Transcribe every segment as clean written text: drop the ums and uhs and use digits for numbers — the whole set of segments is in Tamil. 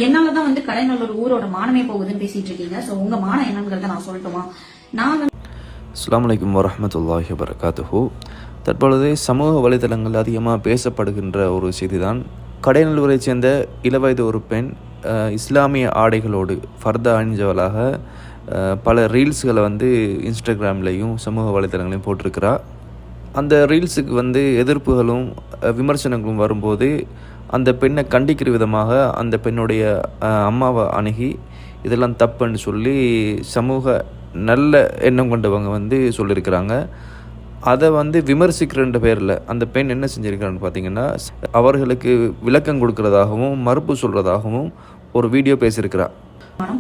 என்னாலதான் கடைநல்லூர் ஊரோட மானமே போகுதுன்னு பேசிட்டு இருக்கீங்க. சோ உங்க மானம் என்னங்கிறத நான் சொல்லட்டுமா? அஸ்ஸலாமு அலைக்கும் வரஹ்மத்துல்லாஹி வபரகாத்துஹு. தற்பொழுது சமூக வலைதளங்கள் அதிகமாக பேசப்படுகின்ற ஒரு செய்தி தான், கடைநல்லூரை சேர்ந்த இளவயது ஒரு பெண் இஸ்லாமிய ஆடைகளோடு ஃபர்தா அணிஞ்சவளாக பல ரீல்ஸ்களை இன்ஸ்டாகிராம்லேயும் சமூக வலைதளங்களையும் போட்டிருக்கிறா. அந்த ரீல்ஸுக்கு எதிர்ப்புகளும் விமர்சனங்களும் வரும்போது அந்த பெண்ணை கண்டிக்கிற விதமாக அந்த பெண்ணுடைய அம்மாவை அணுகி இதெல்லாம் தப்புன்னு சொல்லி சமூக நல்ல எண்ணம் கொண்டவங்க சொல்லியிருக்கிறாங்க. அதை விமர்சிக்கிறன்ற பேரில் அந்த பெண் என்ன செஞ்சுருக்கிறான்னு பார்த்தீங்கன்னா, அவர்களுக்கு விளக்கம் கொடுக்கறதாகவும் மறுப்பு சொல்கிறதாகவும் ஒரு வீடியோ பேசியிருக்கிறா.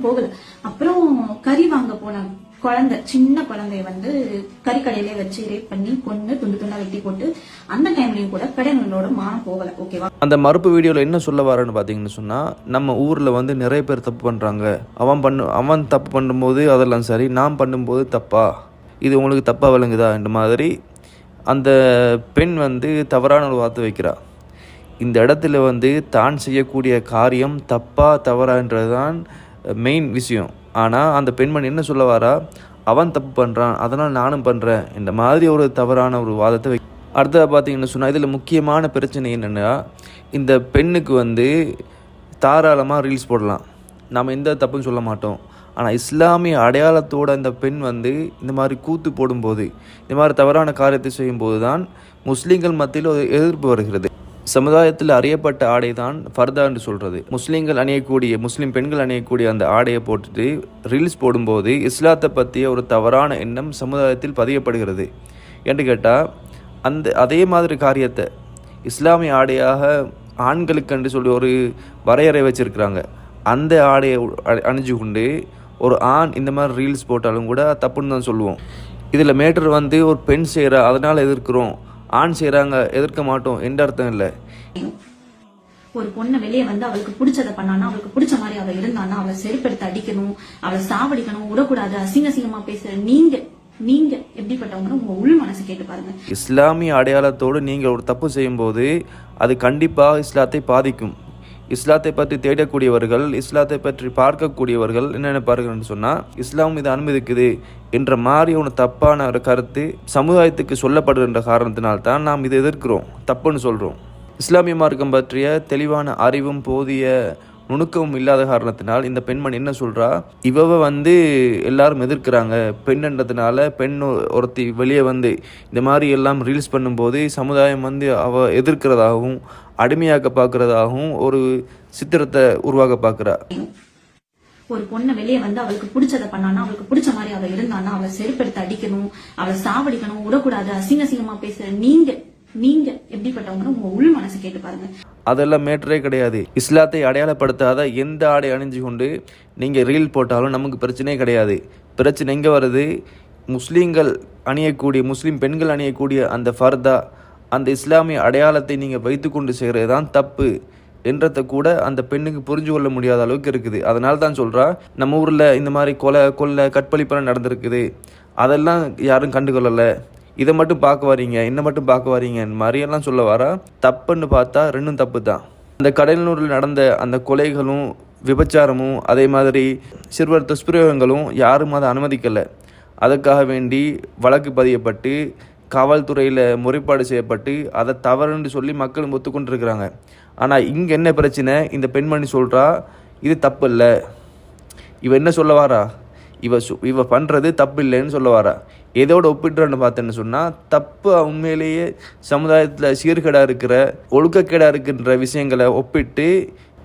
போகல. அப்புறம் கறி வாங்க போன குழந்தை, சின்ன குழந்தைய கறிக்கடையிலே வச்சு ரேப் பண்ணி கொண்டு துண்டு துண்டா வெட்டி போட்டு அந்த டைம்லயும் கூட கடைகளோட மானம் போகல. ஓகேவா? அந்த மறுப்பு வீடியோவில் என்ன சொல்ல வரேன்னு பார்த்தீங்கன்னு சொன்னால், நம்ம ஊரில் நிறைய பேர் தப்பு பண்ணுறாங்க. அவன் தப்பு பண்ணும்போது அதெல்லாம் சரி, நான் பண்ணும்போது தப்பா, இது உங்களுக்கு தப்பாக விளங்குதா என்ற மாதிரி அந்த பெண் தவறான ஒரு வார்த்தை வைக்கிறா. இந்த இடத்துல தான் செய்யக்கூடிய காரியம் தப்பா தவறான்றது தான் மெயின் விஷயம். ஆனால் அந்த பெண்மணி என்ன சொல்ல வரா, அவன் தப்பு பண்ணுறான் அதனால் நானும் பண்ணுறேன் இந்த மாதிரி ஒரு தவறான ஒரு வாதத்தை அடுத்ததாக பார்த்தீங்கன்னு சொன்னால், இதில் முக்கியமான பிரச்சனை என்னென்னா, இந்த பெண்ணுக்கு தாராளமாக ரீல்ஸ் போடலாம், நாம் எந்த தப்புன்னு சொல்ல மாட்டோம். ஆனால் இஸ்லாமிய அடையாளத்தோடு இந்த பெண் இந்த மாதிரி கூத்து போடும்போது, இந்த மாதிரி தவறான காரியத்தை செய்யும்போது தான் முஸ்லீம்கள் மத்தியில் ஒரு எதிர்ப்பு வருகிறது. சமுதாயத்தில் அறியப்பட்ட ஆடை தான் ஃபர்தா என்று சொல்கிறது. முஸ்லீம் பெண்கள் அணியக்கூடிய அந்த ஆடையை போட்டுட்டு ரீல்ஸ் போடும்போது இஸ்லாத்தை பற்றிய ஒரு தவறான எண்ணம் சமுதாயத்தில் பதியப்படுகிறது. என்று கேட்டால் அதே மாதிரி காரியத்தை இஸ்லாமிய ஆடையாக ஆண்களுக்கு சொல்லி ஒரு வரையறை வச்சுருக்கிறாங்க. அந்த ஆடையை அணிஞ்சு கொண்டு ஒரு ஆண் இந்த மாதிரி ரீல்ஸ் போட்டாலும் கூட தப்புன்னு தான் சொல்லுவோம். இதில் மேட்டர் ஒரு பெண் செய்கிறா அதனால் எதிர்க்கிறோம், ஆண் செய்கிறாங்க எதிர்க்க மாட்டோம் என்ற அர்த்தம் இல்லை. ஒரு பொண்ணை வெளியே அவளுக்கு பிடிச்சதை பண்ணானா, அவளுக்கு பிடிச்ச மாதிரி அவள் இருந்தானா, அவளை செருப்படுத்த அடிக்கணும், அவளை சாவடிக்கணும், விடக்கூடாது, அசிங்கமா பேசுற நீங்க எப்படிப்பட்டவங்க உங்க உள் மனசு கேட்டு பாருங்க. இஸ்லாமிய அடையாளத்தோடு நீங்கள் ஒரு தப்பு செய்யும் போது அது கண்டிப்பாக இஸ்லாத்தை பாதிக்கும். இஸ்லாத்தை பற்றி தேடக்கூடியவர்கள், இஸ்லாத்தை பற்றி பார்க்கக்கூடியவர்கள் என்ன நினைப்பார்கள் சொன்னால், இஸ்லாம் இது அனுமதிக்குது என்ற மாதிரி ஒரு தப்பான ஒரு கருத்து சமுதாயத்துக்கு சொல்லப்படுகின்ற காரணத்தினால்தான் நாம் இதை எதிர்க்கிறோம், தப்புன்னு சொல்கிறோம். இஸ்லாமிய மார்க்கம் பற்றிய தெளிவான அறிவும் போதிய நுணுக்கமும் இல்லாத காரணத்தினால் இந்த பெண்மணி என்ன சொல்கிறா, இவ எல்லாரும் எதிர்க்கிறாங்க, பெண்ன்றதுனால பெண் ஒருத்தி வெளியே இந்த மாதிரி எல்லாம் ரீல்ஸ் பண்ணும்போது சமுதாயம் அவ எதிர்க்கிறதாகவும் அடிமையாக்க பார்க்கறதாகவும் ஒரு சித்திரத்தை உருவாக்க பார்க்குறா. ஒரு பொண்ணை வெளியே அவளுக்கு பிடிச்சதை பண்ணானா, அவளுக்கு பிடிச்ச மாதிரி அவள் இருந்தானா, அவளை செருப்படுத்த அடிக்கணும், அவளை சாவடிக்கணும், விடக்கூடாது, அசிங்கமா பேசுற நீங்க எப்படிப்பட்டவங்க உங்க உள் மனசு கேட்டு பாருங்க. அதெல்லாம் மேட்டரே கிடையாது. இஸ்லாத்தை அடையாளப்படுத்தாத எந்த ஆடை அணிஞ்சு கொண்டு நீங்கள் ரீல் போட்டாலும் நமக்கு பிரச்சனையே கிடையாது. பிரச்சனை எங்கே வருது, முஸ்லீம் பெண்கள் அணியக்கூடிய அந்த ஃபர்தா, அந்த இஸ்லாமிய அடையாளத்தை நீங்கள் வைத்துக்கொண்டு செய்கிறது தான் தப்பு என்றதை கூட அந்த பெண்ணுக்கு புரிஞ்சு கொள்ள முடியாத அளவுக்கு இருக்குது. அதனால தான் சொல்கிறா, நம்ம ஊரில் இந்த மாதிரி கொலை கற்பழிப்பெல்லாம் நடந்திருக்குது, அதெல்லாம் யாரும் கண்டுகொள்ளலை, இதை மட்டும் பார்க்க வரீங்க, என்ன மட்டும் பார்க்க வரீங்க மாதிரியெல்லாம் சொல்ல வரா. தப்புன்னு பார்த்தா ரெண்டும் தப்பு தான். அந்த கடலூரில் நடந்த அந்த கொலைகளும் விபச்சாரமும் அதே மாதிரி சிறுவர் துஷ்பிரயோகங்களும் யாரும் அதை அனுமதிக்கலை. அதுக்காக வேண்டி வழக்கு பதியப்பட்டு காவல்துறையில் முறைப்பாடு செய்யப்பட்டு அதை தவறுன்னு சொல்லி மக்கள் ஒத்துக்கொண்டிருக்கிறாங்க. ஆனால் இங்கே என்ன பிரச்சனை, இந்த பெண்மணி சொல்கிறா இது தப்பு இல்லை. இவ என்ன சொல்ல வாரா, இவ பண்ணுறது தப்பு இல்லைன்னு சொல்ல வாரா. எதோட ஒப்பிட்டுறான்னு பார்த்தேன்னு சொன்னால், தப்பு உண்மையிலேயே சமுதாயத்தில் சீர்கேடாக இருக்கிற ஒழுக்கக்கேடாக இருக்கின்ற விஷயங்களை ஒப்பிட்டு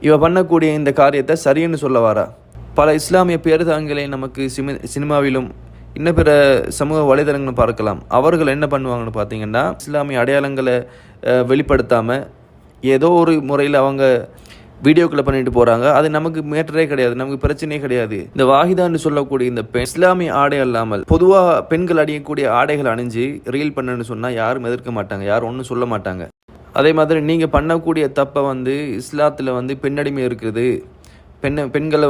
இவ பண்ணக்கூடிய இந்த காரியத்தை சரின்னு சொல்ல வாரா. பல இஸ்லாமிய பேருதாங்களை நமக்கு சினிமாவிலும் இன்னும் பிற சமூக வலைதளங்களும் பார்க்கலாம். அவர்கள் என்ன பண்ணுவாங்கன்னு பார்த்தீங்கன்னா, இஸ்லாமிய அடையாளங்களை வெளிப்படுத்தாமல் ஏதோ ஒரு முறையில் அவங்க வீடியோக்களை பண்ணிட்டு போகிறாங்க. அது நமக்கு மேட்டரே கிடையாது, நமக்கு பிரச்சனையே கிடையாது. இந்த வாஹிதான்னு சொல்லக்கூடிய இந்த பெண் இஸ்லாமிய ஆடை அல்லாமல் பொதுவாக பெண்கள் அணியக்கூடிய ஆடைகள் அணிஞ்சு ரீல் பண்ணுன்னு சொன்னால் யாரும் எதிர்க்க மாட்டாங்க, யாரும் ஒன்றும் சொல்ல மாட்டாங்க. அதே மாதிரி நீங்கள் பண்ணக்கூடிய தப்பை இஸ்லாத்தில் பெண்ணடிமை இருக்குது, பெண்களை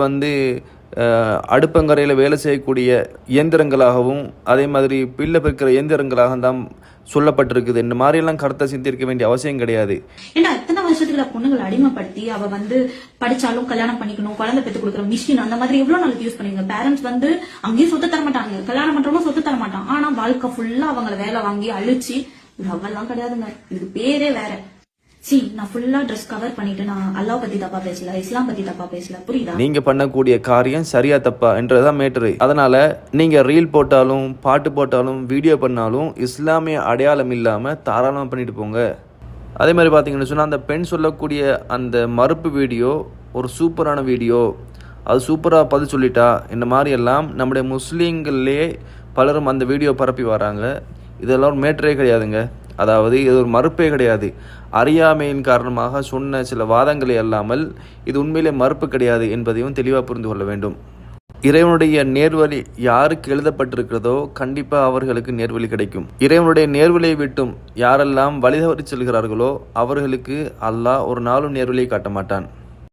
அடுப்பங்கரையில் வேலை செய்யக்கூடிய இயந்திரங்களாகவும் அதே மாதிரி பிள்ளை பெருக்கிற இயந்திரங்களாக தான் சொல்லப்பட்டிருக்குது. இந்த மாதிரியெல்லாம் கருத்தை சிந்திருக்க வேண்டிய அவசியம் கிடையாது. ஏன்னா இத்தனை வருஷத்துக்கு பொண்ணுங்களை அடிமைப்படுத்தி அவ படிச்சாலும் கல்யாணம் பண்ணிக்கணும், குழந்தை பெற்று கொடுக்குற மிஷின் அந்த மாதிரி எவ்வளவு நாளைக்கு யூஸ் பண்ணுவீங்க? பேரண்ட்ஸ் அங்கேயும் சொத்து தர மாட்டாங்க, கல்யாணம் பண்றவங்க சொத்து தர மாட்டான். ஆனா வாழ்க்கை ஃபுல்லா அவங்கள வேலை வாங்கி அழிச்சு லவ் எல்லாம் கிடையாதுங்க, இதுக்கு பேரே வேற. நான் ஃபுல்லா ட்ரெஸ் கவர் பண்ணிட்டு நான் அல்லாஹ் பத்தி தப்பா பேசல, இஸ்லாம் பத்தி தப்பா பேசல, புரியுதா? நீங்க பண்ணக்கூடிய காரியம் சரியா தப்பா என்றதான் மேட்டரு. அதனால நீங்க ரீல் போட்டாலும் பாட்டு போட்டாலும் வீடியோ பண்ணாலும் இஸ்லாமிய அடையாளம் இல்லாம தாராளமா பண்ணிட்டு போங்க. அதே மாதிரி பார்த்தீங்கன்னு சொன்னால் அந்த பெண் சொல்லக்கூடிய அந்த மறுப்பு வீடியோ ஒரு சூப்பரான வீடியோ, அது சூப்பராக பதில் சொல்லிட்டா, இந்த மாதிரி எல்லாம் நம்முடைய முஸ்லீம்களே பலரும் அந்த வீடியோ பரப்பி வராங்க. இதெல்லாம் ஒரு மேட்டரே கிடையாதுங்க. அதாவது இது ஒரு மறுப்பே கிடையாது. அறியாமையின் காரணமாக சொன்ன சில வாதங்களை அல்லாமல் இது உண்மையிலே மறுப்பு கிடையாது என்பதையும் தெளிவாக புரிந்து கொள்ள வேண்டும். இறைவனுடைய நேர்வழி யாருக்கு எழுதப்பட்டிருக்கிறதோ கண்டிப்பாக அவர்களுக்கு நேர்வழி கிடைக்கும். இறைவனுடைய நேர்வழியை விட்டும் யாரெல்லாம் வழி தவறி செல்கிறார்களோ அவர்களுக்கு அல்லாஹ் ஒரு நாளும் நேர்வழியை காட்ட மாட்டான்.